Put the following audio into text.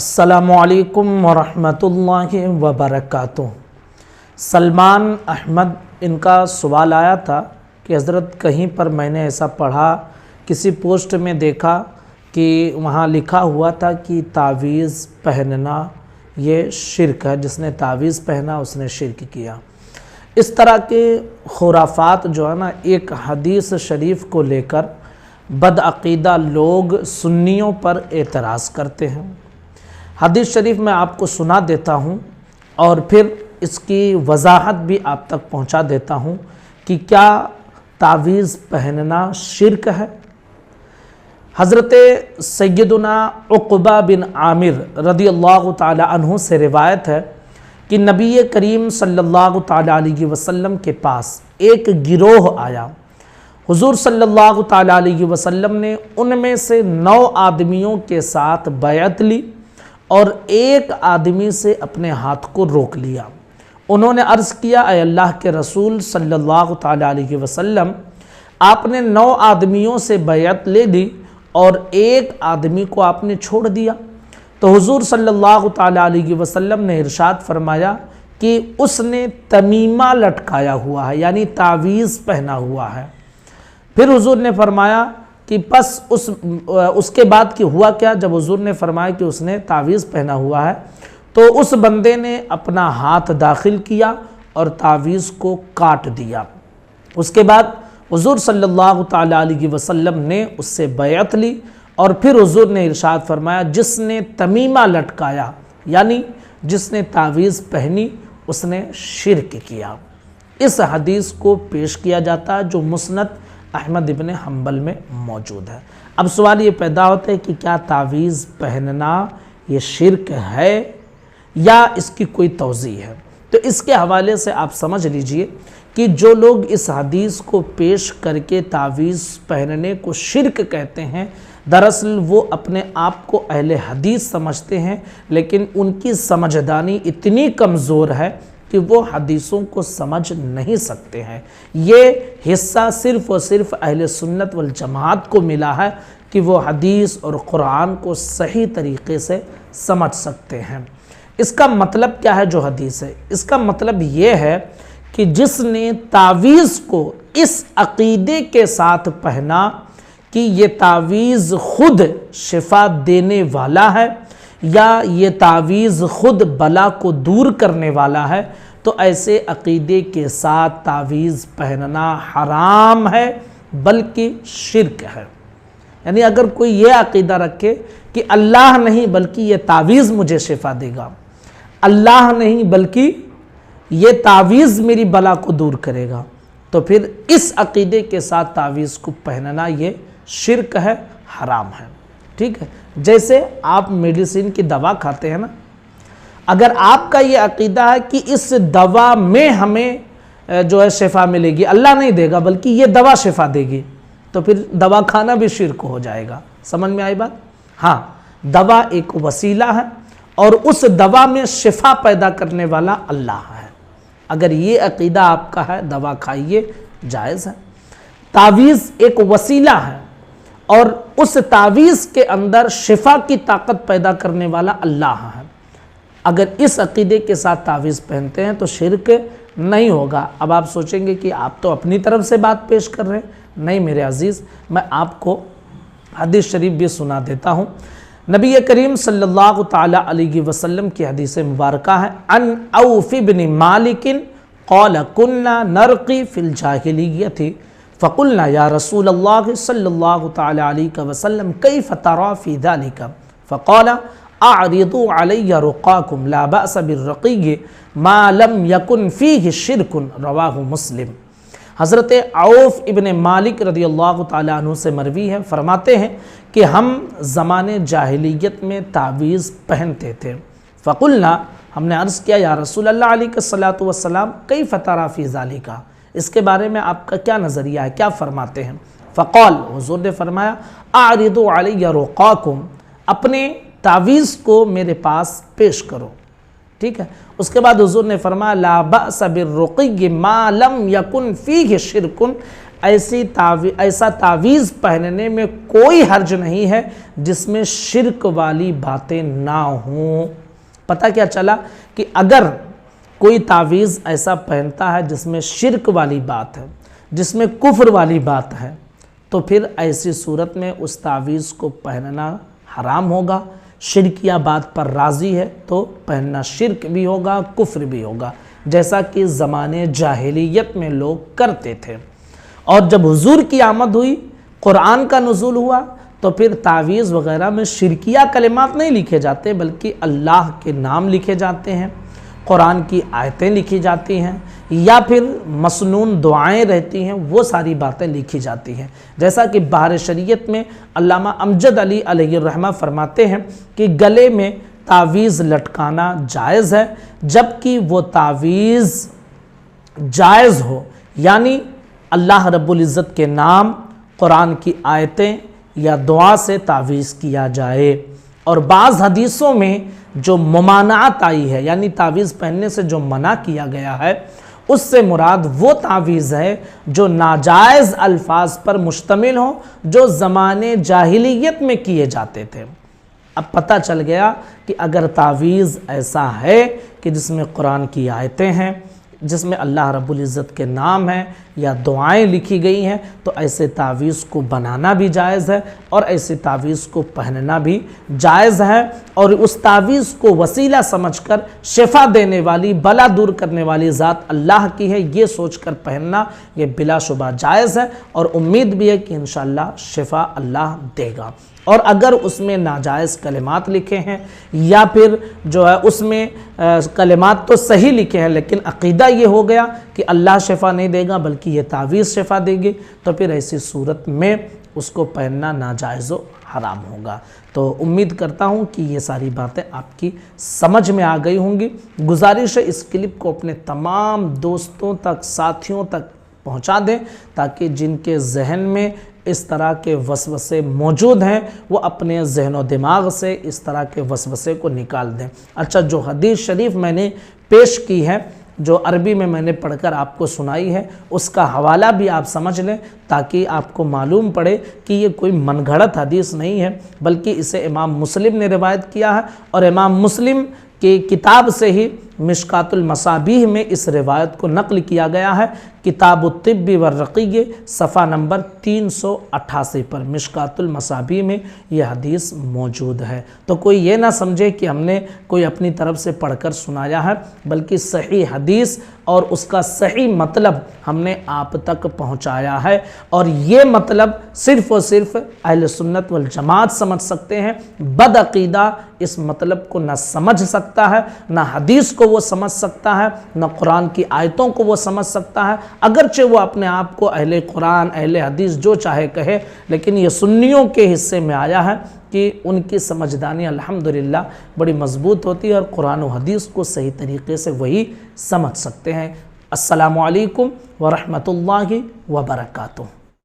السلام علیکم ورحمۃ اللہ وبرکاتہ۔ سلمان احمد ان کا سوال آیا تھا کہ حضرت کہیں پر میں نے ایسا پڑھا، کسی پوسٹ میں دیکھا کہ وہاں لکھا ہوا تھا کہ تعویذ پہننا یہ شرک ہے، جس نے تعویذ پہنا اس نے شرک کیا۔ اس طرح کے خرافات جو ہے نا، ایک حدیث شریف کو لے کر بدعقیدہ لوگ سنیوں پر اعتراض کرتے ہیں۔ حدیث شریف میں آپ کو سنا دیتا ہوں اور پھر اس کی وضاحت بھی آپ تک پہنچا دیتا ہوں کہ کیا تعویذ پہننا شرک ہے۔ حضرت سیدنا عقبہ بن عامر رضی اللہ تعالی عنہ سے روایت ہے کہ نبی کریم صلی اللہ تعالی علیہ وسلم کے پاس ایک گروہ آیا۔ حضور صلی اللہ تعالی علیہ وسلم نے ان میں سے 9 آدمیوں کے ساتھ بیعت لی اور ایک آدمی سے اپنے ہاتھ کو روک لیا۔ انہوں نے عرض کیا، اے اللہ کے رسول صلی اللہ تعالی علیہ وسلم، آپ نے 9 آدمیوں سے بیعت لے لی اور ایک آدمی کو آپ نے چھوڑ دیا۔ تو حضور صلی اللہ تعالی علیہ وسلم نے ارشاد فرمایا کہ اس نے تمیمہ لٹکایا ہوا ہے، یعنی تعویذ پہنا ہوا ہے۔ پھر حضور نے فرمایا کہ پس اس کے بعد کی ہوا کیا؟ جب حضور نے فرمایا کہ اس نے تعویذ پہنا ہوا ہے تو اس بندے نے اپنا ہاتھ داخل کیا اور تعویذ کو کاٹ دیا۔ اس کے بعد حضور صلی اللہ تعالی علیہ وسلم نے اس سے بیعت لی اور پھر حضور نے ارشاد فرمایا، جس نے تمیمہ لٹکایا یعنی جس نے تعویذ پہنی اس نے شرک کیا۔ اس حدیث کو پیش کیا جاتا ہے جو مسند احمد ابن حنبل میں موجود ہے۔ اب سوال یہ پیدا ہوتا ہے کہ کیا تعویذ پہننا یہ شرک ہے یا اس کی کوئی توضیح ہے؟ تو اس کے حوالے سے آپ سمجھ لیجئے کہ جو لوگ اس حدیث کو پیش کر کے تعویذ پہننے کو شرک کہتے ہیں، دراصل وہ اپنے آپ کو اہل حدیث سمجھتے ہیں، لیکن ان کی سمجھدانی اتنی کمزور ہے کہ وہ حدیثوں کو سمجھ نہیں سکتے ہیں۔ یہ حصہ صرف اور صرف اہل سنت والجماعت کو ملا ہے کہ وہ حدیث اور قرآن کو صحیح طریقے سے سمجھ سکتے ہیں۔ اس کا مطلب کیا ہے جو حدیث ہے؟ اس کا مطلب یہ ہے کہ جس نے تعویذ کو اس عقیدے کے ساتھ پہنا کہ یہ تعویذ خود شفا دینے والا ہے یا یہ تعویذ خود بلا کو دور کرنے والا ہے، تو ایسے عقیدے کے ساتھ تعویذ پہننا حرام ہے بلکہ شرک ہے۔ یعنی اگر کوئی یہ عقیدہ رکھے کہ اللہ نہیں بلکہ یہ تعویذ مجھے شفا دے گا، اللہ نہیں بلکہ یہ تعویذ میری بلا کو دور کرے گا، تو پھر اس عقیدے کے ساتھ تعویذ کو پہننا یہ شرک ہے، حرام ہے۔ ٹھیک ہے؟ جیسے آپ میڈیسن کی دوا کھاتے ہیں نا، اگر آپ کا یہ عقیدہ ہے کہ اس دوا میں ہمیں جو ہے شفا ملے گی، اللہ نہیں دے گا بلکہ یہ دوا شفا دے گی، تو پھر دوا کھانا بھی شرک ہو جائے گا۔ سمجھ میں آئی بات؟ ہاں، دوا ایک وسیلہ ہے اور اس دوا میں شفا پیدا کرنے والا اللہ ہے۔ اگر یہ عقیدہ آپ کا ہے، دوا کھائیے، جائز ہے۔ تعویذ ایک وسیلہ ہے اور اس تعویذ کے اندر شفا کی طاقت پیدا کرنے والا اللہ ہے۔ اگر اس عقیدے کے ساتھ تعویذ پہنتے ہیں تو شرک نہیں ہوگا۔ اب آپ سوچیں گے کہ آپ تو اپنی طرف سے بات پیش کر رہے ہیں۔ نہیں میرے عزیز، میں آپ کو حدیث شریف بھی سنا دیتا ہوں۔ نبی کریم صلی اللہ تعالی علیہ وسلم کی حدیث مبارکہ ہے، ان عوف بن مالک قال كنا نرقی فی الجاہلیۃ فقلنا یا رسول اللہ صلی اللہ تعالی علیہ وسلم کیف ترى فی ذلك فقال اعرضوا علی رقاکم لا بأس بالرقی ما لم یکن فیہ شرک، رواہ مسلم۔ حضرت عوف ابن مالک رضی اللہ تعالی عنہ سے مروی ہے، فرماتے ہیں کہ ہم زمانے جاہلیت میں تعویذ پہنتے تھے۔ فقلنا، ہم نے عرض کیا، یا رسول اللہ علیہ الصلوۃ والسلام کیف ترى فی ذلک، اس کے بارے میں آپ کا کیا نظریہ ہے، کیا فرماتے ہیں؟ فقال، حضور نے فرمایا، اعرضوا علی رقاکم، اپنے تعویذ کو میرے پاس پیش کرو۔ ٹھیک ہے؟ اس کے بعد حضور نے فرمایا، لا بأس بالرقی ما لم یکن فیہ شرک، ایسا تعویذ پہننے میں کوئی حرج نہیں ہے جس میں شرک والی باتیں نہ ہوں۔ پتہ کیا چلا کہ اگر کوئی تعویذ ایسا پہنتا ہے جس میں شرک والی بات ہے، جس میں کفر والی بات ہے، تو پھر ایسی صورت میں اس تعویذ کو پہننا حرام ہوگا۔ شرکیہ بات پر راضی ہے تو پہننا شرک بھی ہوگا، کفر بھی ہوگا، جیسا کہ زمانے جاہلیت میں لوگ کرتے تھے۔ اور جب حضور کی آمد ہوئی، قرآن کا نزول ہوا، تو پھر تعویذ وغیرہ میں شرکیہ کلمات نہیں لکھے جاتے بلکہ اللہ کے نام لکھے جاتے ہیں، قرآن کی آیتیں لکھی جاتی ہیں، یا پھر مسنون دعائیں رہتی ہیں، وہ ساری باتیں لکھی جاتی ہیں۔ جیسا کہ بحر شریعت میں علامہ امجد علی علیہ الرحمہ فرماتے ہیں کہ گلے میں تعویذ لٹکانا جائز ہے جبکہ وہ تعویذ جائز ہو، یعنی اللہ رب العزت کے نام، قرآن کی آیتیں یا دعا سے تعویذ کیا جائے۔ اور بعض حدیثوں میں جو ممانعت آئی ہے، یعنی تعویذ پہننے سے جو منع کیا گیا ہے، اس سے مراد وہ تعویذ ہے جو ناجائز الفاظ پر مشتمل ہو، جو زمانے جاہلیت میں کیے جاتے تھے۔ اب پتہ چل گیا کہ اگر تعویذ ایسا ہے کہ جس میں قرآن کی آیتیں ہیں، جس میں اللہ رب العزت کے نام ہیں یا دعائیں لکھی گئی ہیں، تو ایسے تعویذ کو بنانا بھی جائز ہے اور ایسے تعویذ کو پہننا بھی جائز ہے، اور اس تعویذ کو وسیلہ سمجھ کر شفا دینے والی، بلا دور کرنے والی ذات اللہ کی ہے، یہ سوچ کر پہننا یہ بلا شبہ جائز ہے، اور امید بھی ہے کہ انشاءاللہ شفا اللہ دے گا۔ اور اگر اس میں ناجائز کلمات لکھے ہیں یا پھر جو ہے اس میں کلمات تو صحیح لکھے ہیں لیکن عقیدہ یہ ہو گیا کہ اللہ شفا نہیں دے گا بلکہ یہ تعویذ شفا دے گی، تو پھر ایسی صورت میں اس کو پہننا ناجائز و حرام ہوگا۔ تو امید کرتا ہوں کہ یہ ساری باتیں آپ کی سمجھ میں آ گئی ہوں گی۔ گزارش ہے اس کلپ کو اپنے تمام دوستوں تک، ساتھیوں تک پہنچا دیں تاکہ جن کے ذہن میں اس طرح کے وسوسے موجود ہیں وہ اپنے ذہن و دماغ سے اس طرح کے وسوسے کو نکال دیں۔ اچھا، جو حدیث شریف میں نے پیش کی ہے، جو عربی میں نے پڑھ کر آپ کو سنائی ہے، اس کا حوالہ بھی آپ سمجھ لیں تاکہ آپ کو معلوم پڑے کہ یہ کوئی من گھڑت حدیث نہیں ہے بلکہ اسے امام مسلم نے روایت کیا ہے، اور امام مسلم کی کتاب سے ہی مشکات المصابیح میں اس روایت کو نقل کیا گیا ہے۔ کتاب الطب والرقیہ صفحہ نمبر 388 پر مشکات المصابیح میں یہ حدیث موجود ہے۔ تو کوئی یہ نہ سمجھے کہ ہم نے کوئی اپنی طرف سے پڑھ کر سنایا ہے، بلکہ صحیح حدیث اور اس کا صحیح مطلب ہم نے آپ تک پہنچایا ہے، اور یہ مطلب صرف اور صرف اہل سنت والجماعت سمجھ سکتے ہیں۔ بد عقیدہ اس مطلب کو نہ سمجھ سکتا ہے، نہ حدیث کو وہ سمجھ سکتا ہے، نہ قرآن کی آیتوں کو وہ سمجھ سکتا ہے، اگرچہ وہ اپنے آپ کو اہل قرآن، اہل حدیث جو چاہے کہے، لیکن یہ سنیوں کے حصے میں آیا ہے کہ ان کی سمجھدانی الحمدللہ بڑی مضبوط ہوتی ہے اور قرآن و حدیث کو صحیح طریقے سے وہی سمجھ سکتے ہیں۔ السلام علیکم ورحمۃ اللہ وبرکاتہ۔